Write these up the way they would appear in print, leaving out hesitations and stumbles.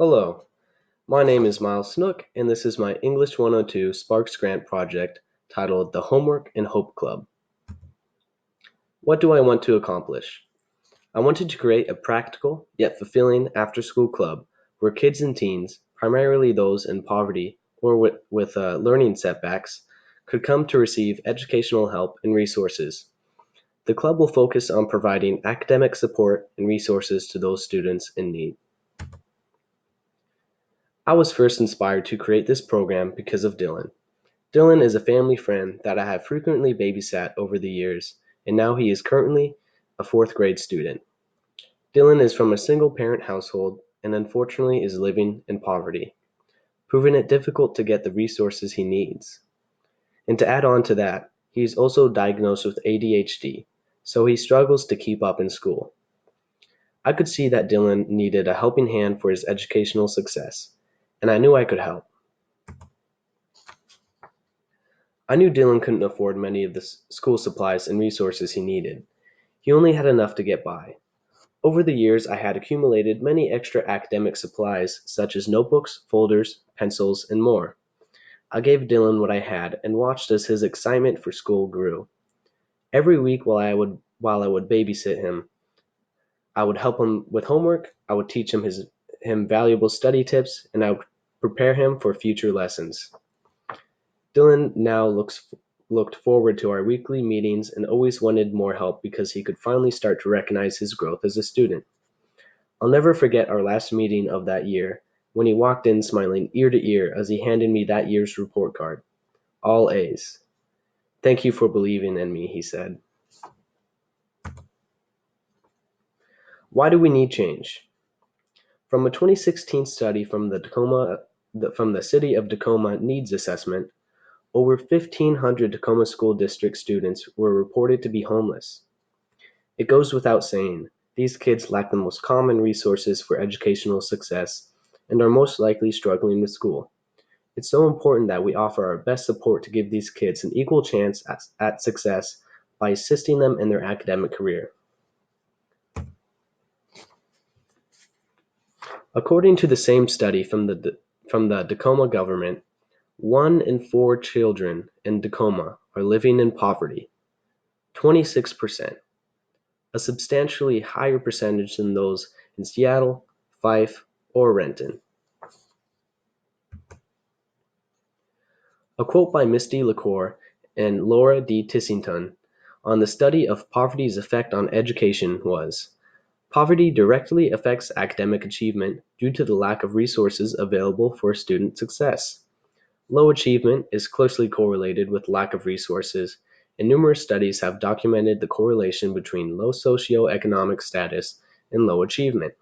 Hello, my name is Miles Snook, and this is my English 102 Sparks Grant project titled The Homework and Hope Club. What do I want to accomplish? I wanted to create a practical yet fulfilling after school club where kids and teens, primarily those in poverty or with learning setbacks, could come to receive educational help and resources. The club will focus on providing academic support and resources to those students in need. I was first inspired to create this program because of Dylan. Dylan is a family friend that I have frequently babysat over the years, and now he is currently a fourth grade student. Dylan is from a single parent household and unfortunately is living in poverty, proving it difficult to get the resources he needs. And to add on to that, he is also diagnosed with ADHD, so he struggles to keep up in school. I could see that Dylan needed a helping hand for his educational success, and I knew I could help. I knew Dylan couldn't afford many of the school supplies and resources he needed. He only had enough to get by. Over the years, I had accumulated many extra academic supplies such as notebooks, folders, pencils, and more. I gave Dylan what I had and watched as his excitement for school grew. Every week while I would babysit him, I would help him with homework, I would teach him valuable study tips, and I would prepare him for future lessons. Dylan now looked forward to our weekly meetings and always wanted more help because he could finally start to recognize his growth as a student. I'll never forget our last meeting of that year when he walked in smiling ear to ear as he handed me that year's report card. All A's. Thank you for believing in me, he said. Why do we need change? From a 2016 study from the City of Tacoma Needs Assessment, over 1,500 Tacoma School District students were reported to be homeless. It goes without saying, these kids lack the most common resources for educational success and are most likely struggling with school. It's so important that we offer our best support to give these kids an equal chance at success by assisting them in their academic career. According to the same study from the Tacoma government, 1 in 4 children in Tacoma are living in poverty, 26%, a substantially higher percentage than those in Seattle, Fife, or Renton. A quote by Misty LaCour and Laura D. Tissington on the study of poverty's effect on education was, "Poverty directly affects academic achievement due to the lack of resources available for student success. Low achievement is closely correlated with lack of resources, and numerous studies have documented the correlation between low socioeconomic status and low achievement.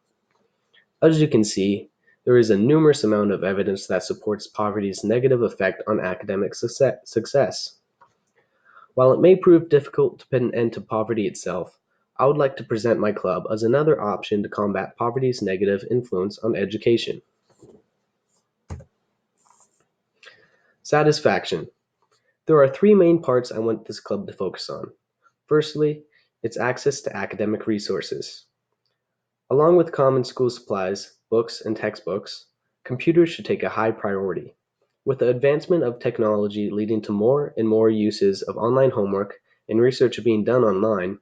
As you can see, there is a numerous amount of evidence that supports poverty's negative effect on academic success. While it may prove difficult to put an end to poverty itself, I would like to present my club as another option to combat poverty's negative influence on education. Satisfaction. There are 3 main parts I want this club to focus on. Firstly, its access to academic resources. Along with common school supplies, books, and textbooks, computers should take a high priority. With the advancement of technology leading to more and more uses of online homework and research being done online,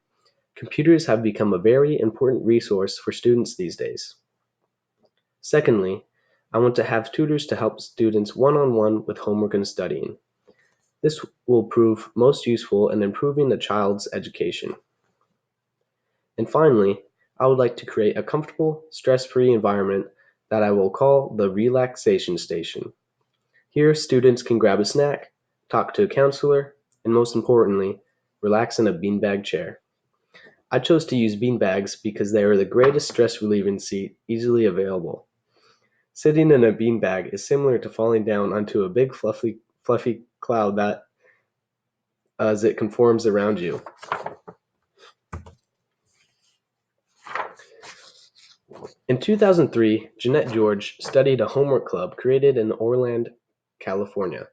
computers have become a very important resource for students these days. Secondly, I want to have tutors to help students one-on-one with homework and studying. This will prove most useful in improving the child's education. And finally, I would like to create a comfortable, stress-free environment that I will call the relaxation station. Here, students can grab a snack, talk to a counselor, and most importantly, relax in a beanbag chair. I chose to use beanbags because they are the greatest stress-relieving seat easily available. Sitting in a beanbag is similar to falling down onto a big fluffy cloud that as it conforms around you. In 2003, Jeanette George studied a homework club created in Orland, California,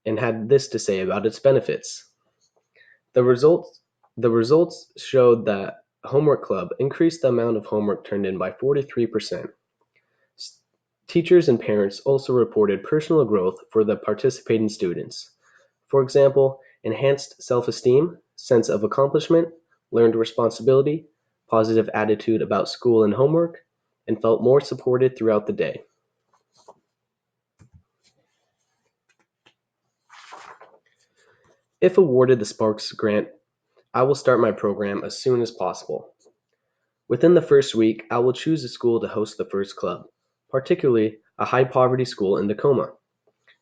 and had this to say about its benefits. The results the results showed that homework club increased the amount of homework turned in by 43%. Teachers and parents also reported personal growth for the participating students. For example, enhanced self-esteem, sense of accomplishment, learned responsibility, positive attitude about school and homework, and felt more supported throughout the day. If awarded the Sparks grant, I will start my program as soon as possible. Within the first week, I will choose a school to host the first club, particularly a high poverty school in Tacoma.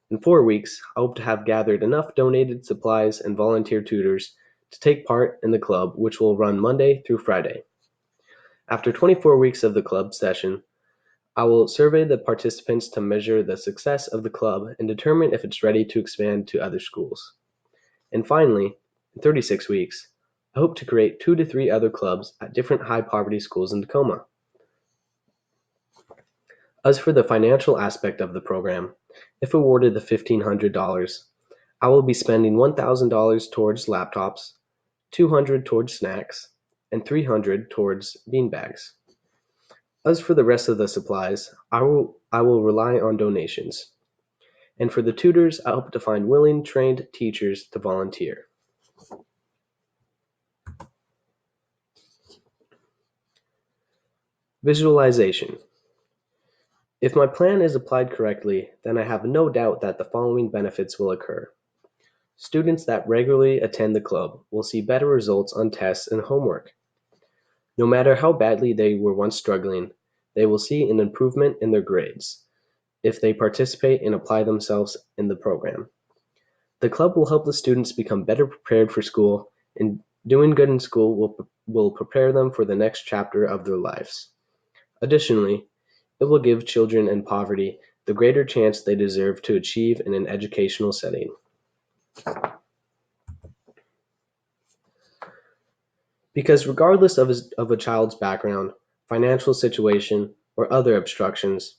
In 4 weeks, I hope to have gathered enough donated supplies and volunteer tutors to take part in the club, which will run Monday through Friday. After 24 weeks of the club session, I will survey the participants to measure the success of the club and determine if it's ready to expand to other schools. And finally, in 36 weeks, I hope to create 2 to 3 other clubs at different high poverty schools in Tacoma. As for the financial aspect of the program, if awarded the $1,500, I will be spending $1,000 towards laptops, $200 towards snacks, and $300 towards beanbags. As for the rest of the supplies, I will rely on donations. And for the tutors, I hope to find willing, trained teachers to volunteer. Visualization. If my plan is applied correctly, then I have no doubt that the following benefits will occur. Students that regularly attend the club will see better results on tests and homework. No matter how badly they were once struggling, they will see an improvement in their grades if they participate and apply themselves in the program. The club will help the students become better prepared for school, and doing good in school will prepare them for the next chapter of their lives. Additionally, it will give children in poverty the greater chance they deserve to achieve in an educational setting. Because regardless of a child's background, financial situation, or other obstructions,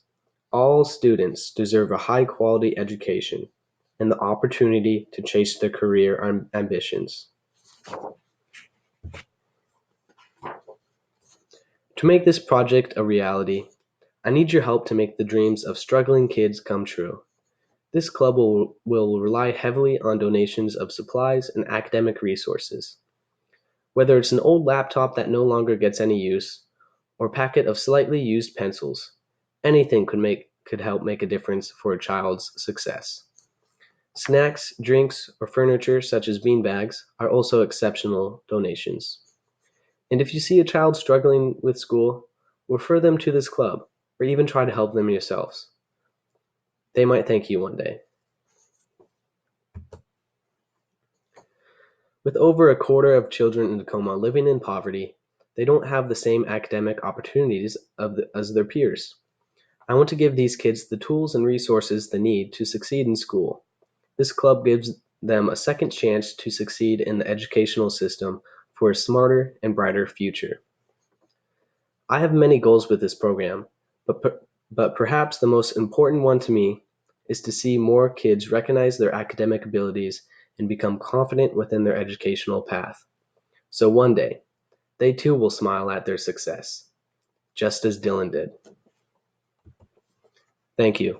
all students deserve a high quality education and the opportunity to chase their career ambitions. To make this project a reality, I need your help to make the dreams of struggling kids come true. This club will rely heavily on donations of supplies and academic resources. Whether it's an old laptop that no longer gets any use, or a packet of slightly used pencils, anything could help make a difference for a child's success. Snacks, drinks, or furniture such as beanbags are also exceptional donations. And if you see a child struggling with school, refer them to this club, or even try to help them yourselves. They might thank you one day. With over a quarter of children in Tacoma living in poverty, they don't have the same academic opportunities as their peers. I want to give these kids the tools and resources they need to succeed in school. This club gives them a second chance to succeed in the educational system for a smarter and brighter future. I have many goals with this program, but perhaps the most important one to me is to see more kids recognize their academic abilities and become confident within their educational path. So one day, they too will smile at their success, just as Dylan did. Thank you.